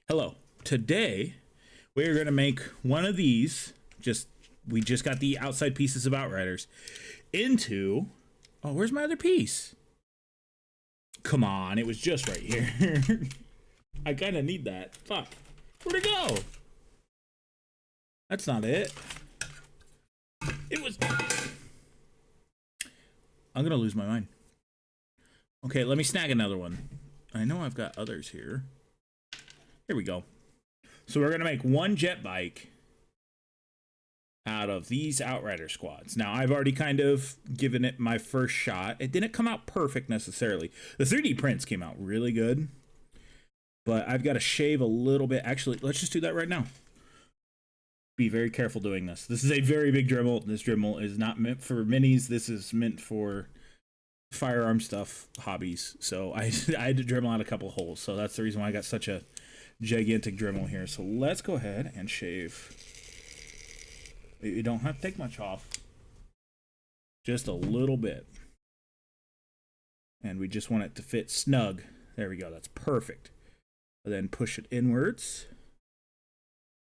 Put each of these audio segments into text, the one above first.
Hello. Today we're going to make one of these, we just got the outside pieces of Outriders, into, oh, where's my other piece? Come on, it was just right here. I kind of need that. Fuck. Where'd it go? That's not it. It was... I'm going to lose my mind. Okay, let me snag another one. I know I've got others here. Here we go. So we're going to make one jet bike out of these Outrider squads. Now, I've already kind of given it my first shot. It didn't come out perfect necessarily. The 3D prints came out really good. But I've got to shave a little bit. Actually, let's just do that right now. Be very careful doing this. This is a very big Dremel. This Dremel is not meant for minis. This is meant for firearm stuff, hobbies. So I had to Dremel out a couple holes. So that's the reason why I got such a gigantic Dremel here. So let's go ahead and shave. You don't have to take much off. Just a little bit. And we just want it to fit snug. There we go. That's perfect. And then push it inwards.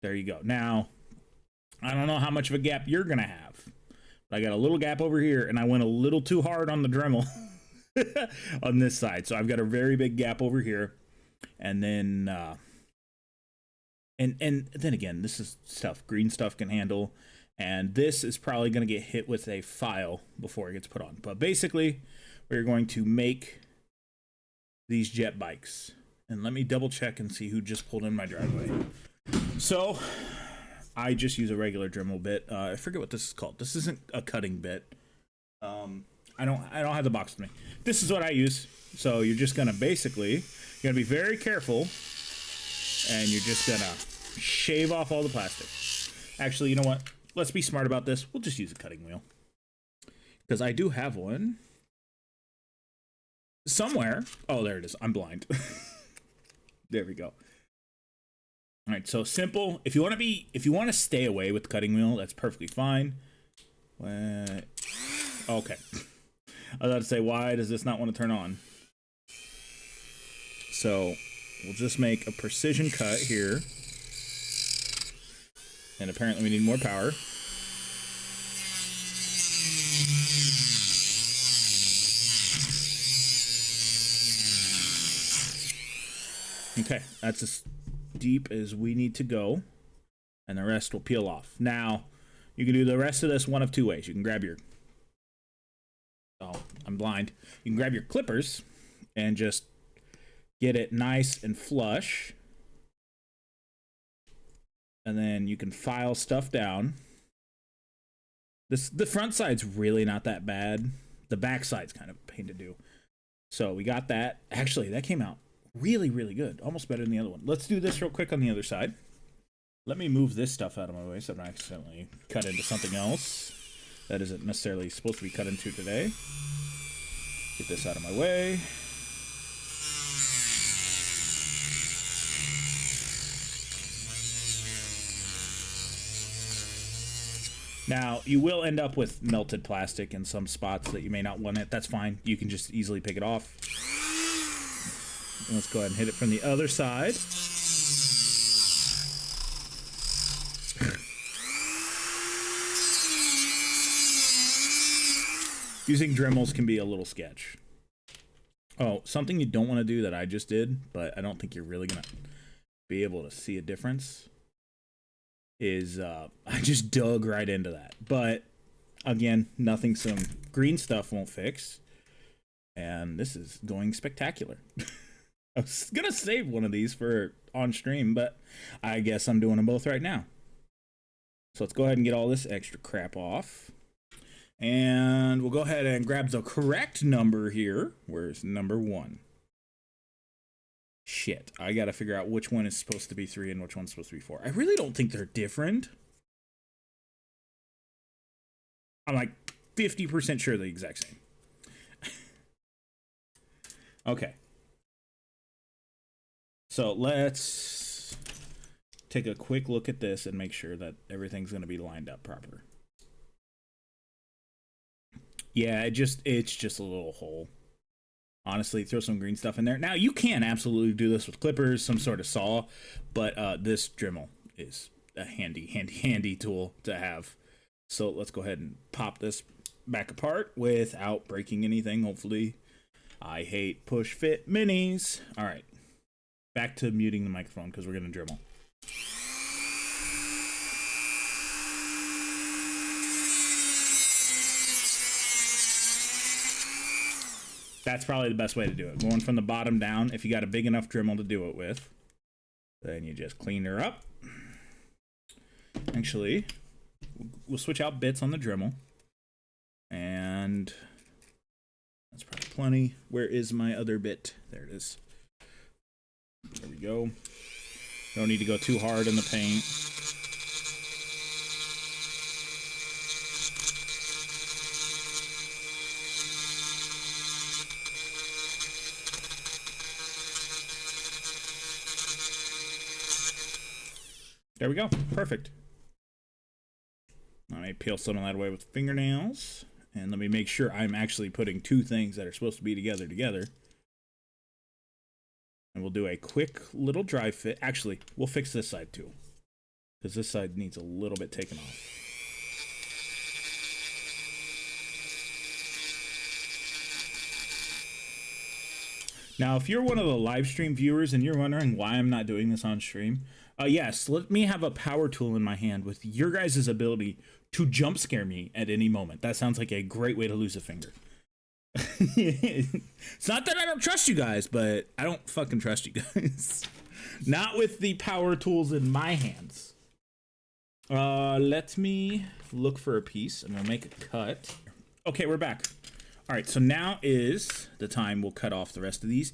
There you go. Now, I don't know how much of a gap you're going to have. But I got a little gap over here, and I went a little too hard on the Dremel on this side. So I've got a very big gap over here. And then... And then again, this is stuff green stuff can handle, and this is probably going to get hit with a file before it gets put on. But basically, we're going to make these jet bikes. And let me double check and see who just pulled in my driveway. So, I just use a regular Dremel bit. I forget what this is called. This isn't a cutting bit. I don't have the box with me. This is what I use. So you're just gonna you're gonna be very careful, and you're just gonna shave off all the plastic. Actually, you know what? Let's be smart about this. We'll just use a cutting wheel. Because I do have one. Somewhere. Oh, there it is. I'm blind. There we go. Alright, so simple. If you want to stay away with the cutting wheel, that's perfectly fine. Okay. I was about to say, why does this not want to turn on? So, we'll just make a precision cut here. And apparently we need more power. Okay, that's as deep as we need to go. And the rest will peel off. Now, you can do the rest of this one of two ways. You can grab your... Oh, I'm blind. You can grab your clippers and just get it nice and flush. And then you can file stuff down. The front side's really not that bad. The back side's kind of a pain to do. So we got that. Actually, that came out really, really good. Almost better than the other one. Let's do this real quick on the other side. Let me move this stuff out of my way so I don't accidentally cut into something else that isn't necessarily supposed to be cut into today. Get this out of my way. Now, you will end up with melted plastic in some spots that you may not want it. That's fine. You can just easily pick it off. And let's go ahead and hit it from the other side. Using Dremels can be a little sketch. Oh, something you don't want to do that I just did, but I don't think you're really going to be able to see a difference, is I just dug right into that. But again, nothing some green stuff won't fix. And this is going spectacular. I was gonna save one of these for on stream, but I guess I'm doing them both right now. So let's go ahead and get all this extra crap off. And we'll go ahead and grab the correct number here. Where's number 1? Shit, I gotta figure out which one is supposed to be 3 and which one's supposed to be 4. I really don't think they're different. I'm like 50% sure they're the exact same. Okay. So let's take a quick look at this and make sure that everything's gonna be lined up proper. Yeah, it's just a little hole. Honestly, throw some green stuff in there. Now, you can absolutely do this with clippers, some sort of saw, but this Dremel is a handy tool to have. So let's go ahead and pop this back apart without breaking anything, hopefully. I hate push fit minis. All right, back to muting the microphone because we're going to Dremel. That's probably the best way to do it. Going from the bottom down. If you got a big enough Dremel to do it with, then you just clean her up. Actually, we'll switch out bits on the Dremel. And that's probably plenty. Where is my other bit? There it is. There we go. Don't need to go too hard in the paint. There we go. Perfect. Let me peel some of that away with fingernails. And let me make sure I'm actually putting two things that are supposed to be together. And we'll do a quick little dry fit. Actually, we'll fix this side too, because this side needs a little bit taken off. Now, if you're one of the live stream viewers and you're wondering why I'm not doing this on stream, yes, let me have a power tool in my hand with your guys' ability to jump scare me at any moment. That sounds like a great way to lose a finger. It's not that I don't trust you guys, but I don't fucking trust you guys. Not with the power tools in my hands. Let me look for a piece and we'll make a cut. Okay, we're back. All right, so now is the time we'll cut off the rest of these.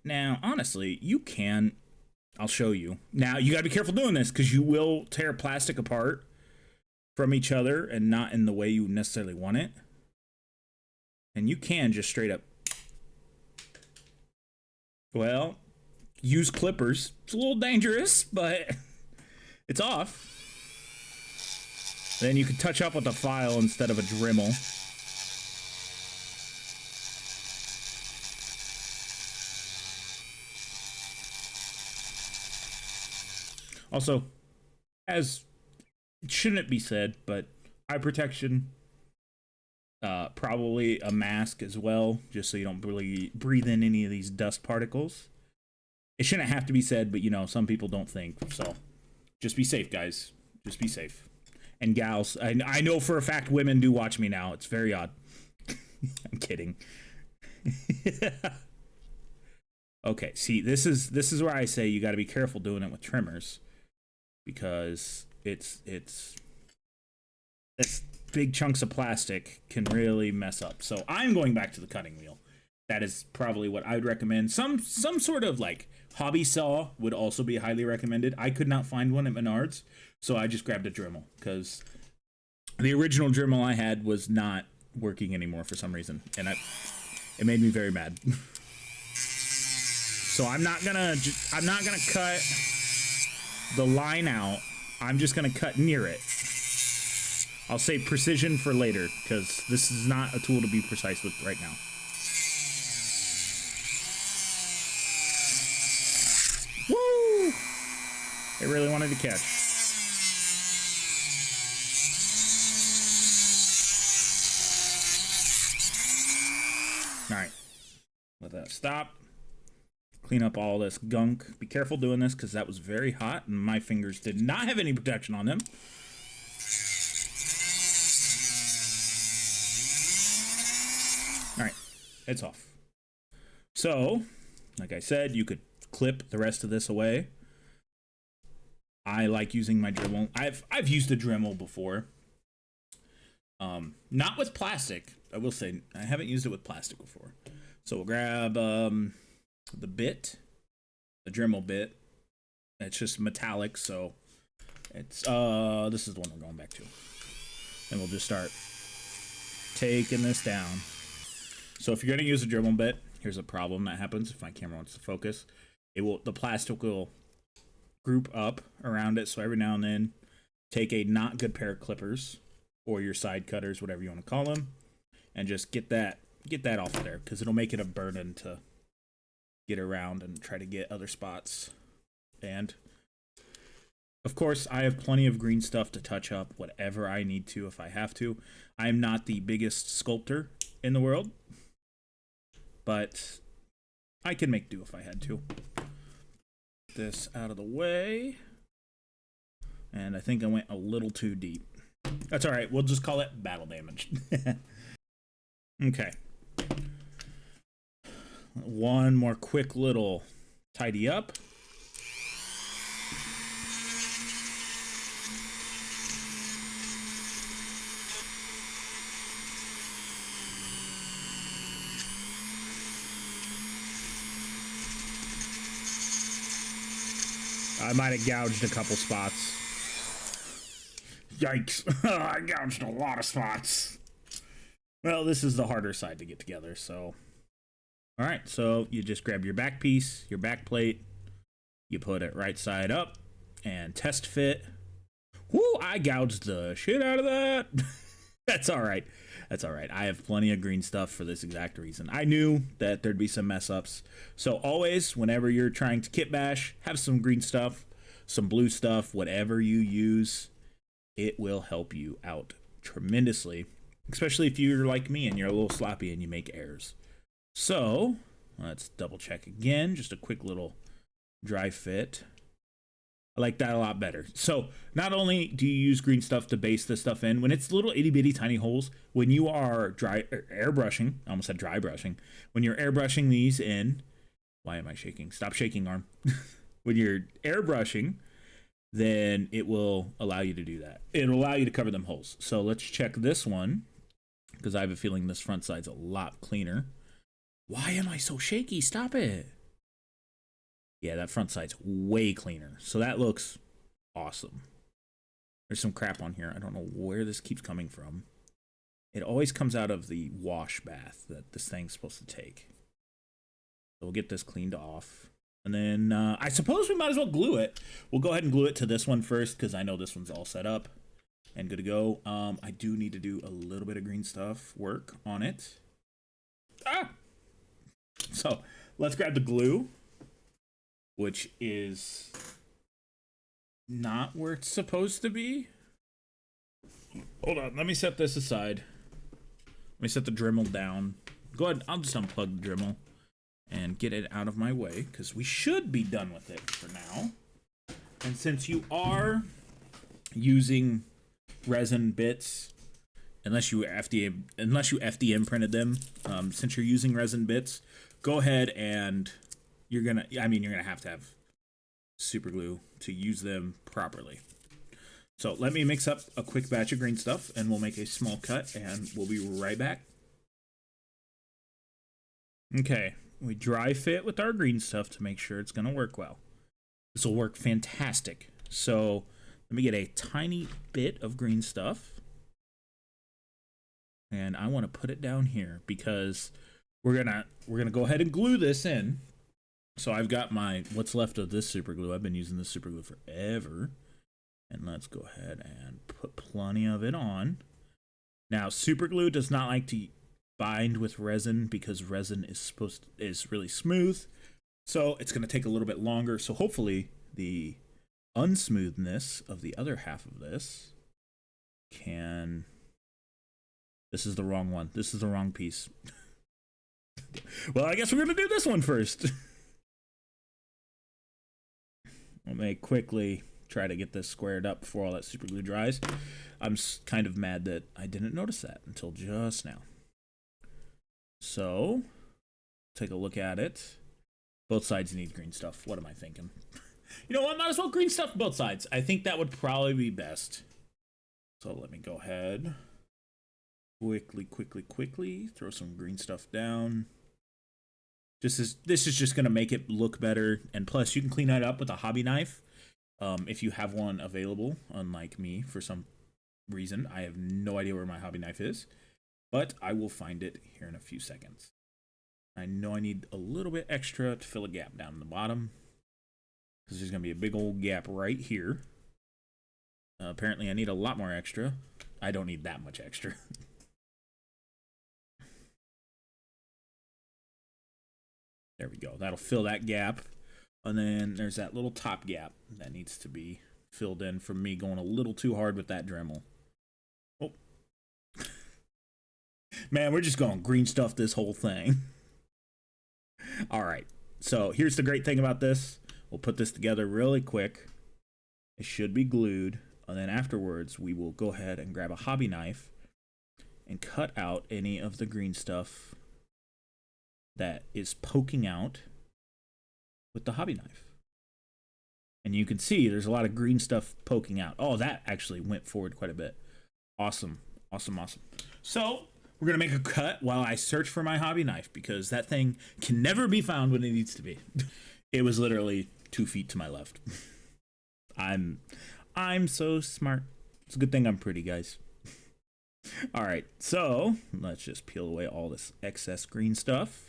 Now, honestly, you can... I'll show you. Now, you gotta be careful doing this because you will tear plastic apart from each other and not in the way you necessarily want it. And you can just straight up, well, use clippers. It's a little dangerous, but it's off. Then you can touch up with a file instead of a Dremel. Also, as it shouldn't be said, but eye protection, probably a mask as well, just so you don't really breathe in any of these dust particles. It shouldn't have to be said, but you know, some people don't think, so just be safe, guys. Just be safe. And gals, I know for a fact women do watch me now. It's very odd. I'm kidding. Okay, see, this is where I say you got to be careful doing it with trimmers, because it's big chunks of plastic can really mess up. So I'm going back to the cutting wheel. That is probably what I would recommend. Some sort of like hobby saw would also be highly recommended. I could not find one at Menards, so I just grabbed a Dremel because the original Dremel I had was not working anymore for some reason, and it made me very mad. So I'm not gonna cut the line out. I'm just gonna cut near it. I'll say precision for later, because this is not a tool to be precise with right now. Woo! It really wanted to catch. Alright. Let that stop. Clean up all this gunk. Be careful doing this, because that was very hot, and my fingers did not have any protection on them. Alright, it's off. So, like I said, you could clip the rest of this away. I like using my Dremel. I've used a Dremel before. Not with plastic. I will say, I haven't used it with plastic before. So we'll grab the bit, the Dremel bit. It's just metallic, so it's this is the one we're going back to. And we'll just start taking this down. So if you're going to use a Dremel bit, here's a problem that happens if my camera wants to focus. The plastic will group up around it, so every now and then take a not good pair of clippers or your side cutters, whatever you want to call them, and just get that get that off of there because it'll make it a burden to get around and try to get other spots. And of course, I have plenty of green stuff to touch up whatever I need to if I have to. I'm not the biggest sculptor in the world, but I can make do if I had to. This out of the way. And I think I went a little too deep. That's all right. We'll just call it battle damage. Okay. One more quick little tidy up. I might have gouged a couple spots. Yikes. I gouged a lot of spots. Well, this is the harder side to get together, so. Alright, so you just grab your back piece, your back plate, you put it right side up, and test fit. Woo, I gouged the shit out of that. That's alright. That's alright. I have plenty of green stuff for this exact reason. I knew that there'd be some mess ups. So always, whenever you're trying to kit bash, have some green stuff, some blue stuff, whatever you use. It will help you out tremendously, especially if you're like me and you're a little sloppy and you make errors. So let's double check again. Just a quick little dry fit. I like that a lot better. So not only do you use green stuff to base this stuff in, when it's little itty bitty tiny holes, when you are airbrushing, I almost said dry brushing, when you're airbrushing these in, why am I shaking? Stop shaking, arm. When you're airbrushing, then it will allow you to do that. It'll allow you to cover them holes. So let's check this one, because I have a feeling this front side's a lot cleaner. Why am I so shaky? Stop it. Yeah, that front side's way cleaner. So that looks awesome. There's some crap on here. I don't know where this keeps coming from. It always comes out of the wash bath that this thing's supposed to take. So we'll get this cleaned off. And then I suppose we might as well glue it. We'll go ahead and glue it to this one first because I know this one's all set up and good to go. I do need to do a little bit of green stuff work on it. Ah! So let's grab the glue, which is not where it's supposed to be. Hold on, let me set this aside. Let me set the Dremel down. Go ahead, I'll just unplug the Dremel and get it out of my way, because we should be done with it for now. And since you are using resin bits, unless you FDM printed them, since you're using resin bits, go ahead and you're gonna have super glue to use them properly. So let me mix up a quick batch of green stuff and we'll make a small cut and we'll be right back. Okay. We dry fit with our green stuff to make sure it's going to work well. This will work fantastic. So let me get a tiny bit of green stuff. And I want to put it down here because we're gonna go ahead and glue this in. So I've got what's left of this super glue. I've been using this super glue forever. And let's go ahead and put plenty of it on. Now, super glue does not like to bind with resin because resin is really smooth, so it's going to take a little bit longer. So hopefully the unsmoothness of the other half of this can. This is the wrong one. This is the wrong piece. Well, I guess we're going to do this one first. Let me quickly try to get this squared up before all that super glue dries. I'm kind of mad that I didn't notice that until just now. So, take a look at it. Both sides need green stuff. What am I thinking? You know what? Might as well green stuff both sides. I think that would probably be best. So let me go ahead. Quickly throw some green stuff down. This is just going to make it look better. And plus, you can clean that up with a hobby knife. If you have one available, unlike me, for some reason. I have no idea where my hobby knife is. But I will find it here in a few seconds. I know I need a little bit extra to fill a gap down in the bottom, because there's going to be a big old gap right here. Apparently I need a lot more extra. I don't need that much extra. There we go. That'll fill that gap. And then there's that little top gap that needs to be filled in from me going a little too hard with that Dremel. Oh. Man, we're just going green stuff this whole thing. All right. So here's the great thing about this. We'll put this together really quick. It should be glued. And then afterwards, we will go ahead and grab a hobby knife and cut out any of the green stuff that is poking out with the hobby knife. And you can see there's a lot of green stuff poking out. Oh, that actually went forward quite a bit. Awesome. Awesome, awesome. So we're going to make a cut while I search for my hobby knife because that thing can never be found when it needs to be. It was literally 2 feet to my left. I'm so smart. It's a good thing I'm pretty, guys. All right, so let's just peel away all this excess green stuff.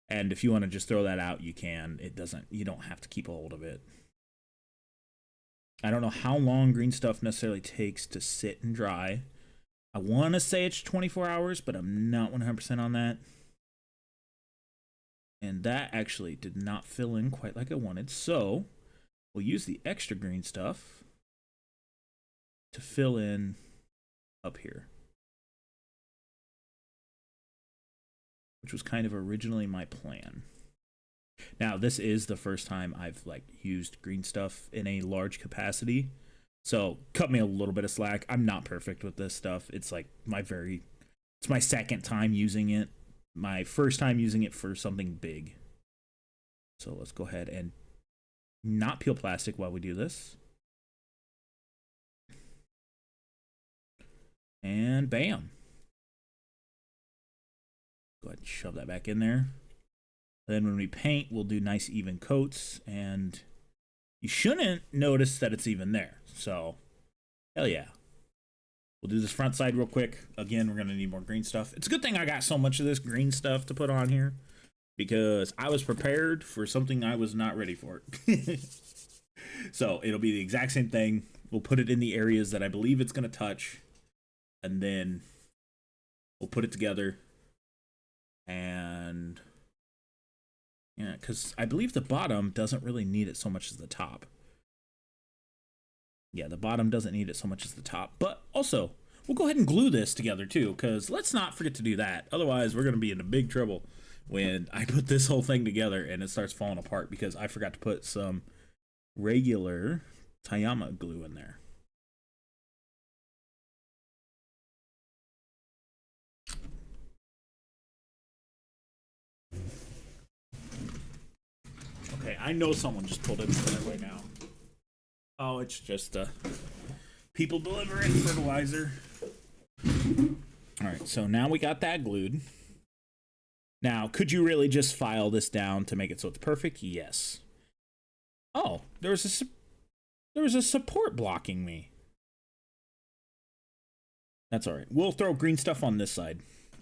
And if you want to just throw that out, you can. You don't have to keep a hold of it. I don't know how long green stuff necessarily takes to sit and dry. I want to say it's 24 hours, but I'm not 100% on that. And that actually did not fill in quite like I wanted. So we'll use the extra green stuff to fill in up here, which was kind of originally my plan. Now, this is the first time I've used green stuff in a large capacity, so cut me a little bit of slack. I'm not perfect with this stuff. It's like it's my second time using it. My first time using it for something big. So let's go ahead and not peel plastic while we do this. And bam. Go ahead and shove that back in there. Then when we paint, we'll do nice even coats, and you shouldn't notice that it's even there. So, hell yeah. We'll do this front side real quick. Again, we're going to need more green stuff. It's a good thing I got so much of this green stuff to put on here because I was prepared for something I was not ready for. So, it'll be the exact same thing. We'll put it in the areas that I believe it's going to touch, and then we'll put it together. And yeah, because I believe the bottom doesn't really need it so much as the top. Yeah, the bottom doesn't need it so much as the top. But also, we'll go ahead and glue this together too, because let's not forget to do that. Otherwise, we're going to be in a big trouble when I put this whole thing together and it starts falling apart because I forgot to put some regular Tayama glue in there. Okay, I know someone just pulled in there right now. Oh, it's just people delivering fertilizer. All right, so now we got that glued. Now, could you really just file this down to make it so it's perfect? Yes. Oh, there was a support blocking me. That's all right. We'll throw green stuff on this side.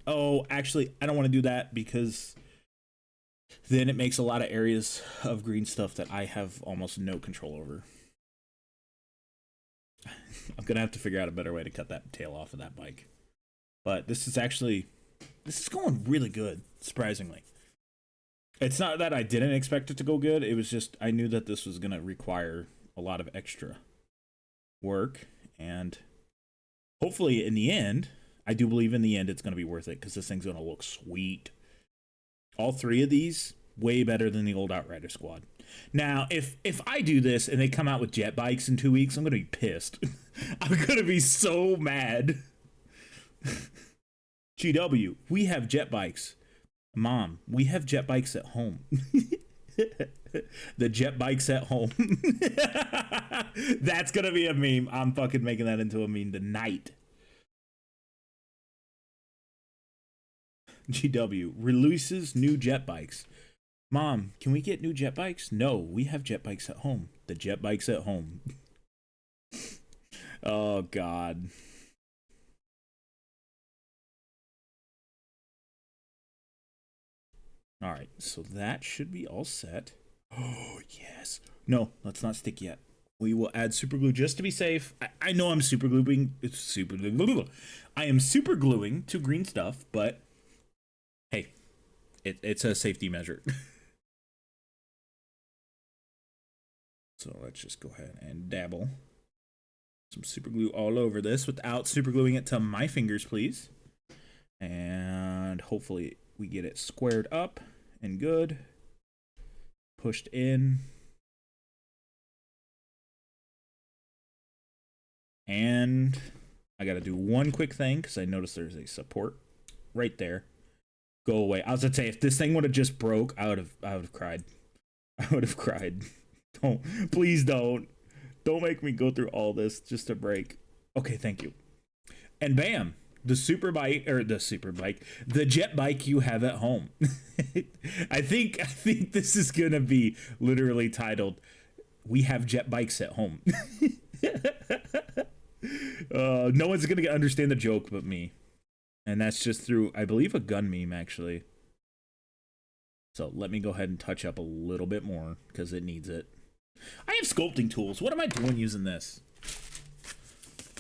Oh, actually, I don't want to do that because then it makes a lot of areas of green stuff that I have almost no control over. I'm going to have to figure out a better way to cut that tail off of that bike. But this is going really good, surprisingly. It's not that I didn't expect it to go good. It was just I knew that this was going to require a lot of extra work. And hopefully in the end, I do believe in the end it's going to be worth it because this thing's going to look sweet. All three of these, way better than the old Outrider squad. Now, if I do this and they come out with jet bikes in 2 weeks, I'm going to be pissed. I'm going to be so mad. GW, we have jet bikes. Mom, we have jet bikes at home. The jet bikes at home. That's going to be a meme. I'm fucking making that into a meme tonight. GW releases new jet bikes. Mom, can we get new jet bikes? No, we have jet bikes at home. The jet bikes at home. Oh, God. All right, so that should be all set. Oh, yes. No, let's not stick yet. We will add super glue just to be safe. I know I'm super gluing. I am super gluing to green stuff, but hey, it's a safety measure. So let's just go ahead and dabble some super glue all over this without super gluing it to my fingers, please. And hopefully we get it squared up and good. Pushed in. And I got to do one quick thing because I noticed there's a support right there. Go away. I was going to say, if this thing would have just broke, I would have cried. I would have cried. Please don't make me go through all this just to break. Okay, thank you. And bam, the jet bike you have at home. I think this is gonna be literally titled, "We have jet bikes at home." No one's gonna understand the joke but me, and that's just through, I believe, a gun meme actually. So let me go ahead and touch up a little bit more because it needs it. I have sculpting tools. What am I doing using this?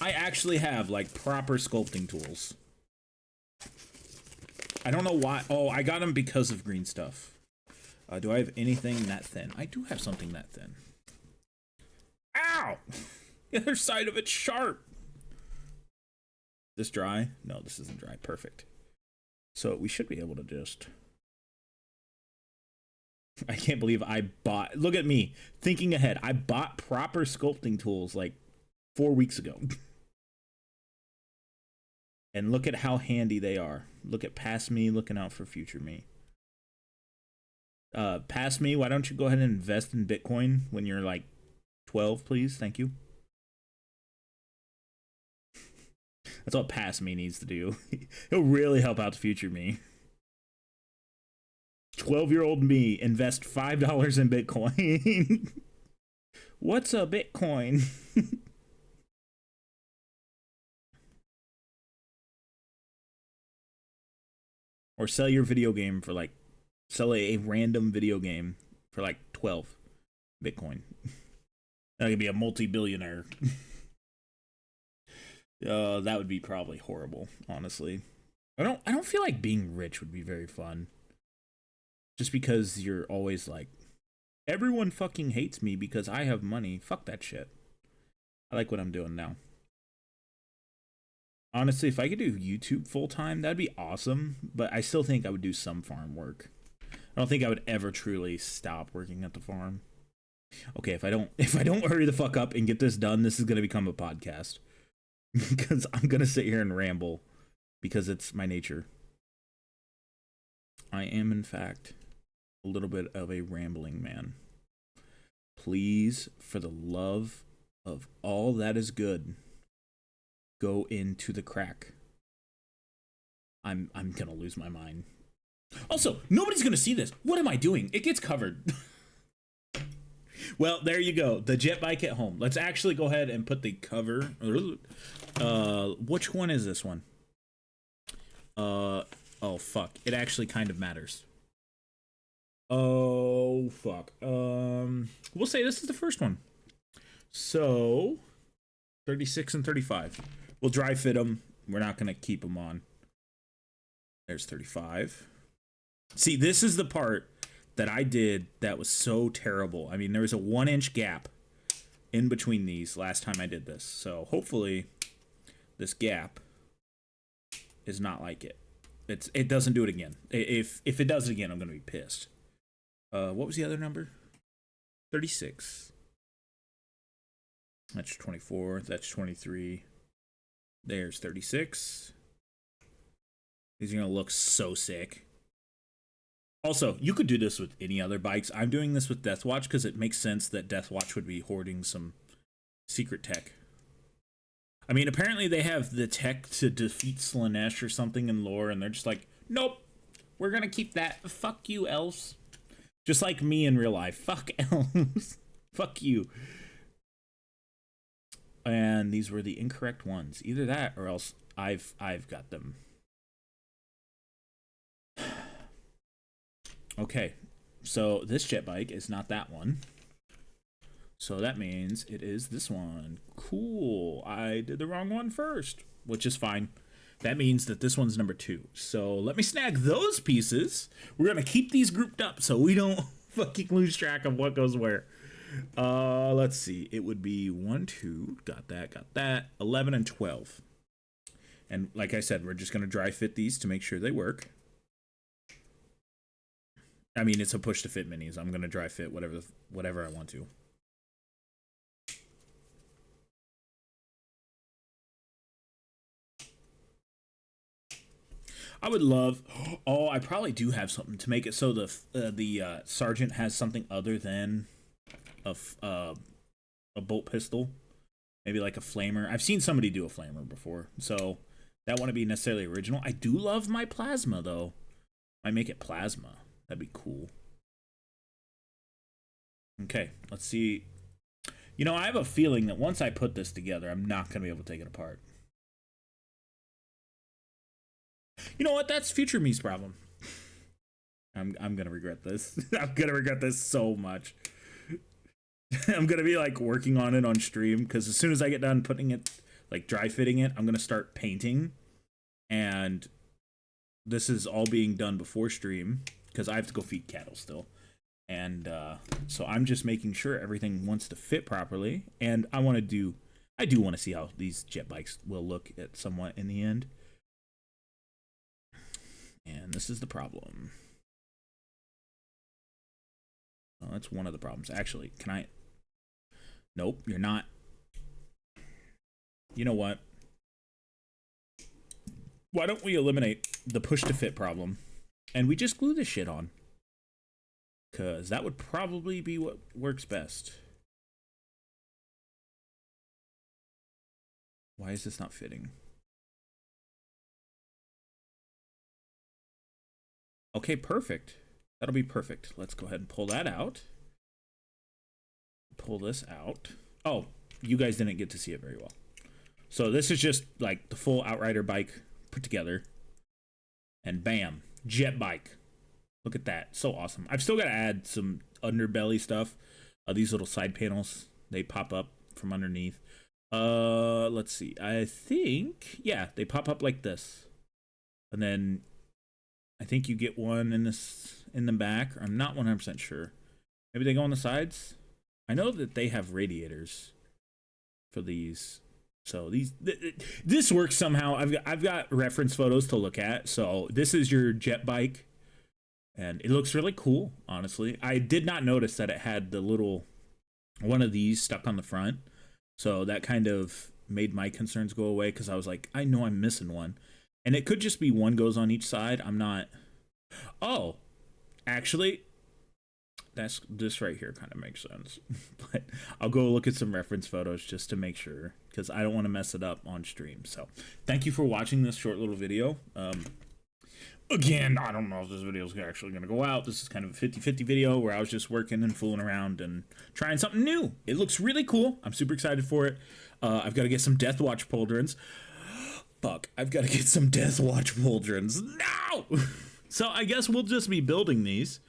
I actually have, like, proper sculpting tools. I don't know why. Oh, I got them because of green stuff. Do I have anything that thin? I do have something that thin. Ow! The other side of it's sharp. This dry? No, this isn't dry. Perfect. So we should be able to just... I can't believe I bought... Look at me, thinking ahead. I bought proper sculpting tools like 4 weeks ago. And look at how handy they are. Look at past me looking out for future me. Past me, why don't you go ahead and invest in Bitcoin when you're like 12, please? Thank you. That's what past me needs to do. It'll really help out the future me. 12-year-old me, invest $5 in Bitcoin. What's a Bitcoin? Or sell your video game for like, sell a random video game for like 12 Bitcoin. That could be a multi-billionaire. That would be probably horrible, honestly. I don't feel like being rich would be very fun. Just because you're always like, everyone fucking hates me because I have money. Fuck that shit. I like what I'm doing now. Honestly, if I could do YouTube full-time, that'd be awesome. But I still think I would do some farm work. I don't think I would ever truly stop working at the farm. Okay, if I don't hurry the fuck up and get this done, this is gonna become a podcast. Because I'm gonna sit here and ramble. Because it's my nature. I am, in fact, a little bit of a rambling man. Please, for the love of all that is good, go into the crack. I'm gonna lose my mind. Also, nobody's gonna see this. What am I doing? It gets covered. Well, there you go. The jet bike at home. Let's actually go ahead and put the cover. Which one is this one? Oh, fuck. It actually kind of matters. Oh, fuck. We'll say this is the first one. So, 36 and 35. We'll dry fit them. We're not going to keep them on. There's 35. See, this is the part that I did that was so terrible. I mean, there was a 1-inch gap in between these last time I did this. So, hopefully, this gap is not like it. It doesn't do it again. If it does it again, I'm going to be pissed. What was the other number? 36. That's 24. That's 23. There's 36. These are going to look so sick. Also, you could do this with any other bikes. I'm doing this with Deathwatch because it makes sense that Deathwatch would be hoarding some secret tech. I mean, apparently they have the tech to defeat Slanesh or something in lore, and they're just like, nope, we're gonna keep that. Fuck you, elves. Just like me in real life. Fuck elves. Fuck you. And these were the incorrect ones. Either that or else I've got them. Okay, so this jet bike is not that one. So that means it is this one. Cool. I did the wrong one first, which is fine. That means that this one's number 2. So let me snag those pieces. We're going to keep these grouped up so we don't fucking lose track of what goes where. Let's see. It would be 1, 2. Got that. 11 and 12. And like I said, we're just going to dry fit these to make sure they work. I mean, it's a push to fit minis. I'm going to dry fit whatever I want to. I would love. Oh, I probably do have something to make it so the sergeant has something other than a bolt pistol, maybe like a flamer. I've seen somebody do a flamer before, so that wouldn't be necessarily original. I do love my plasma though. I make it plasma. That'd be cool. Okay, let's see. You know, I have a feeling that once I put this together, I'm not gonna be able to take it apart. You know what? That's future me's problem. I'm gonna regret this. I'm gonna regret this so much. I'm gonna be like working on it on stream because as soon as I get done putting it, like dry fitting it, I'm gonna start painting, and this is all being done before stream because I have to go feed cattle still, and so I'm just making sure everything wants to fit properly, and I do want to see how these jet bikes will look at somewhat in the end. And this is the problem. Well, that's one of the problems. Actually, can I? Nope, you're not. You know what? Why don't we eliminate the push to fit problem and we just glue this shit on? Because that would probably be what works best. Why is this not fitting? Okay, perfect. That'll be perfect. Let's go ahead and pull that out. Pull this out. Oh, you guys didn't get to see it very well. So this is just like the full outrider bike put together. And bam, jet bike. Look at that. So awesome. I've still got to add some underbelly stuff. These little side panels, they pop up from underneath. Let's see. I think, yeah, they pop up like this. And then I think you get one in the back. I'm not 100% sure. Maybe they go on the sides. I know that they have radiators for these. So this works somehow. I've got reference photos to look at. So this is your jet bike, and it looks really cool. Honestly, I did not notice that it had the little one of these stuck on the front. So that kind of made my concerns go away because I was like, I know I'm missing one. And it could just be one goes on each side. I'm not. Oh, actually, this right here kind of makes sense. But I'll go look at some reference photos just to make sure because I don't want to mess it up on stream. So thank you for watching this short little video. Again, I don't know if this video is actually going to go out. This is kind of a 50-50 video where I was just working and fooling around and trying something new. It looks really cool. I'm super excited for it. I've got to get some Death Watch pauldrons. Fuck, I've got to get some Death Watch pauldrons. No! So I guess we'll just be building these,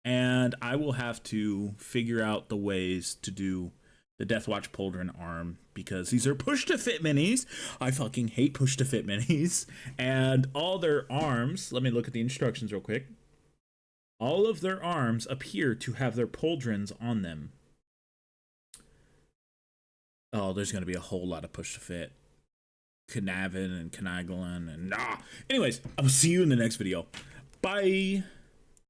and I will have to figure out the ways to do the Death Watch pauldron arm because these are push to fit minis. I fucking hate push to fit minis. And all their arms, let me look at the instructions real quick. All of their arms appear to have their pauldrons on them. Oh, there's going to be a whole lot of push to fit. Connavin and Canaglan and nah. Anyways, I will see you in the next video. Bye.